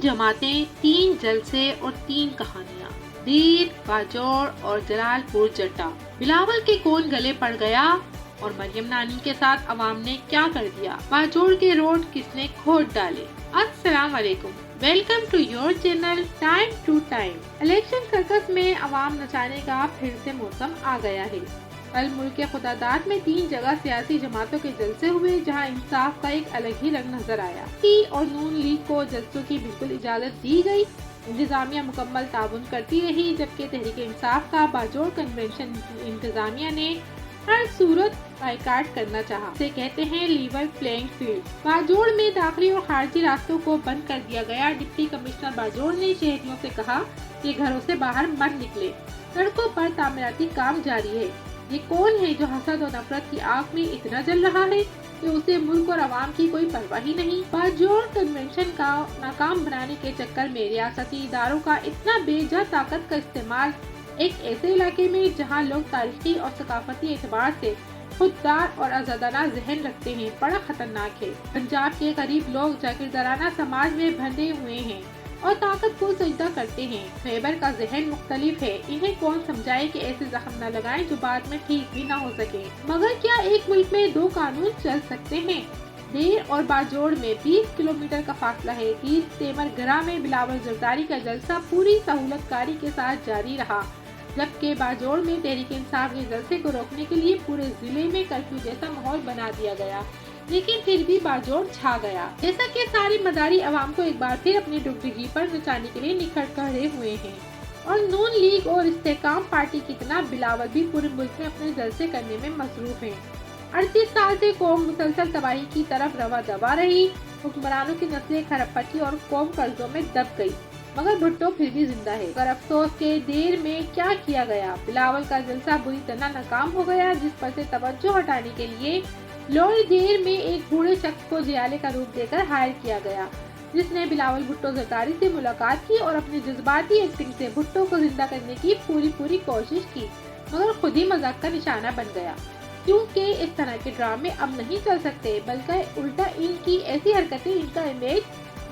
जमातें, 3 जलसे और 3 कहानियाँ। दीर, बाजौड़ और जलालपुर जट्टा। बिलावल के कौन गले पड़ गया और मरियम नानी के साथ अवाम ने क्या कर दिया? बाजौड़ के रोड किसने खोद डाले? अस्सलाम वालेकुम, welcome to your channel time to time. Election circus में अवाम नचाने का फिर से मौसम आ गया है। कल मुल्क के खुदादाद में 3 जगह सियासी जमातों के जलसे हुए, जहां इंसाफ का एक अलग ही रंग नजर आया। और नून लीग को जलसों की बिल्कुल इजाजत दी गई। इंतजामिया मुकम्मल ताउन करती रही, जबकि तहरीक इंसाफ का बाजौड़ कन्वेंशन इंतजामिया ने हर सूरत बाइकाट करना चाहा। इसे कहते हैं लीवल प्लेइंग फील्ड। बाजौड़ में दाखिली और खारजी रास्तों को बंद कर दिया गया। डिप्टी कमिश्नर बाजौड़ ने शहरियों से कहा कि घरों से बाहर मत निकले। सड़कों पर तामीराती काम जारी है। ये कौन है जो हसद और नफरत की आग में इतना जल रहा है कि उसे मुल्क और अवाम की कोई परवाह ही नहीं? बाजौड़ कन्वेंशन का नाकाम बनाने के चक्कर में रियासती इदारों का इतना बेजा ताकत का इस्तेमाल एक ऐसे इलाके में जहां लोग तारीखी और सकाफती एतबार से खुददार और आजादाना जहन रखते हैं, बड़ा खतरनाक है। पंजाब के करीब लोग जागीरदाराना समाज में बंधे हुए हैं और ताकत को सजदा करते हैं। खैबर का जहन मुख्तलिफ है। इन्हें कौन समझाए कि ऐसे जख्म न लगाएं जो बाद में ठीक भी न हो सके। मगर क्या एक मुल्क में 2 कानून चल सकते हैं? देर और बाजौड़ में 20 किलोमीटर का फासला है। दीर तेमरगरा में बिलावल जरदारी का जलसा पूरी सहूलतकारी के साथ जारी रहा, जबकि बाजौड़ में तहरीक इंसाफ के जलसे को रोकने के लिए पूरे जिले में कर्फ्यू जैसा माहौल बना दिया गया, लेकिन फिर भी बाजौड़ छा गया। जैसा कि सारी मदारी अवाम को एक बार फिर अपनी डुगडुगी पर नचाने के लिए निखर खड़े हुए हैं। और नून लीग और इस्तेकाम पार्टी की तरह बिलावल भी पूरे मुल्क में अपने जलसे करने में मसरूफ है। 38 साल से कौम मुसलसल तबाही की तरफ रवा दबा रही। हुक्मरानों की नस्लें खरबपट्टी और कौम कर्जों में दब गई, मगर भुट्टो फिर भी जिंदा है। पर अफसोस के देर में क्या किया गया? बिलावल का जलसा बुरी तरह नाकाम हो गया, जिस पर से तवज्जो हटाने के लिए लोअर देर में एक बूढ़े शख्स को जियाले का रूप देकर हायर किया गया, जिसने बिलावल भुट्टो जरदारी से मुलाकात की और अपनी जज्बाती एक्टिंग से भुट्टो को जिंदा करने की पूरी कोशिश की, मगर खुद ही मजाक का निशाना बन गया। क्योंकि इस तरह के ड्रामे अब नहीं चल सकते, बल्कि उल्टा इनकी ऐसी हरकतें इनका इमेज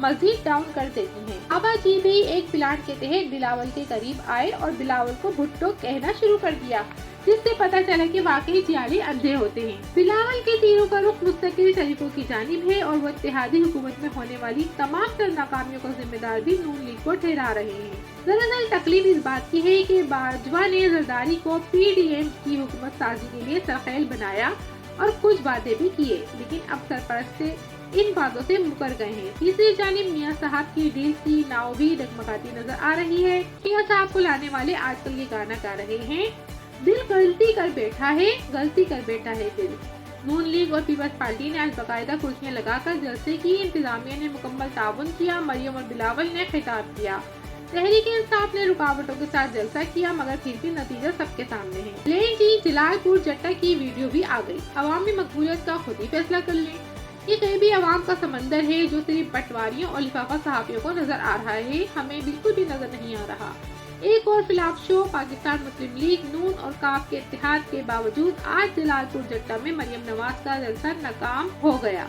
मजीद डाउन कर देती हैं। आबाजी भी एक प्लान के तहत बिलावल के करीब आए और बिलावल को भुट्टो कहना शुरू कर दिया, जिससे पता चला कि वाकई जियाली अंधे होते हैं। बिलावल के तीरों का रुख मुस्तकिल शरीफों की जानिब है और वो इत्तेहादी हुकूमत में होने वाली तमाम तर नाकामियों का जिम्मेदार भी नून लीग को ठहरा रहे हैं। दरअसल तकलीफ इस बात की है कि बाजवा ने जरदारी को PDM की हुकूमत साजी के लिए सरखेल बनाया और कुछ वादे भी किए, लेकिन अब सरपरस्त इन बातों से मुकर गए हैं। तीसरी जानिब मियां साहब की डील की नाव भी डगमगाती नजर आ रही है। मियां साहब को लाने वाले आजकल ये गाना गा रहे हैं, दिल गलती कर बैठा है, गलती कर बैठा है दिल। नून लीग और पीपल्स पार्टी ने आज बाकायदा कुर्सियां लगाकर जलसे की। इंतजामिया ने मुकम्मल ताउन किया। मरियम और बिलावल ने खिताब किया। तहरीक इंसाफ ने रुकावटों के साथ जलसा किया, मगर फिर भी नतीजा सबके सामने है। लेकिन जी जलालपुर जट्टा की वीडियो भी आ गई। अवामी मकबूलियत का खुद ही फैसला कर लें। ये कहीं भी अवाम का समंदर है जो सिर्फ पटवारियों और लिफाफा सहाफियों को नजर आ रहा है, हमें बिल्कुल भी नजर नहीं आ रहा। एक और फिलाफ शो पाकिस्तान मुस्लिम लीग, नून और काफ के इत्तेहाद के बावजूद आज जलालपुर जट्टा में मरियम नवाज का जलसा नाकाम हो गया।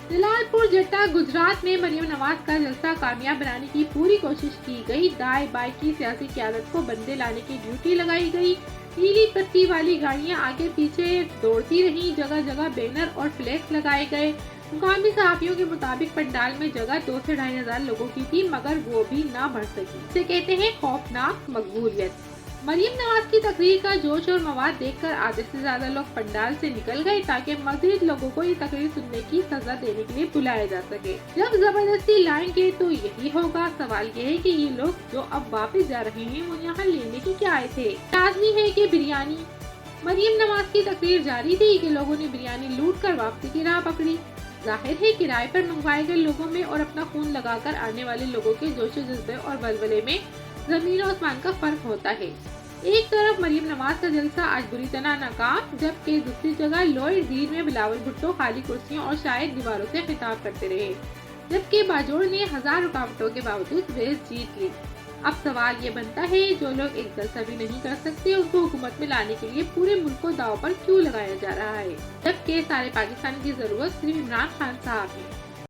जलालपुर जट्टा गुजरात में मरियम नवाज का जलसा कामयाब बनाने की पूरी कोशिश की गई। दाएं बाएं की सियासी क़यादत को बंदे लाने की ड्यूटी लगाई गई। नीली पट्टी वाली गाड़ियां आगे पीछे दौड़ती रहीं। जगह जगह बैनर और फ्लैक्स लगाए गए। मुकामी सहाफियों के मुताबिक पंडाल में जगह 2 से 2,500 लोगों की थी, मगर वो भी ना बढ़ सकी। इसे कहते हैं खौफनाक मकबूलियत। मरियम नवाज की तकरीर का जोश और मवाद देखकर आधे से ज्यादा लोग पंडाल से निकल गए, ताकि मजीद लोगों को ये तकरीर सुनने की सजा देने के लिए बुलाया जा सके। जब जबरदस्ती लाएंगे तो यही होगा। सवाल ये है कि ये लोग जो अब वापस जा रहे हैं, वो यहाँ लेने की क्या आए थे? लाजमी है कि बिरयानी। मरियम नवाज की तकरीर जारी थी कि लोगों ने बिरयानी लूट कर वापसी की राह पकड़ी। जाहिर है किराए पर मंगवाए गए लोगों में और अपना खून लगाकर आने वाले लोगों के जोश जज्बे और वलवले में जमीन और आसमान का फर्क होता है। एक तरफ मरियम नवाज का जलसा आज बुरी तरह नाकाम, जबकि दूसरी जगह लोअर दीर में बिलावल भुट्टो खाली कुर्सियों और शायद दीवारों से खिताब करते रहे, जबकि बाजौड़ ने 1000 रुकावटों के बावजूद रेस जीत ली। अब सवाल ये बनता है, जो लोग एक जलसा भी नहीं कर सकते, उनको हुकूमत में लाने के लिए पूरे मुल्क को दाव पर क्यों लगाया जा रहा है, जबकि सारे पाकिस्तान की जरूरत सिर्फ इमरान खान साहब है।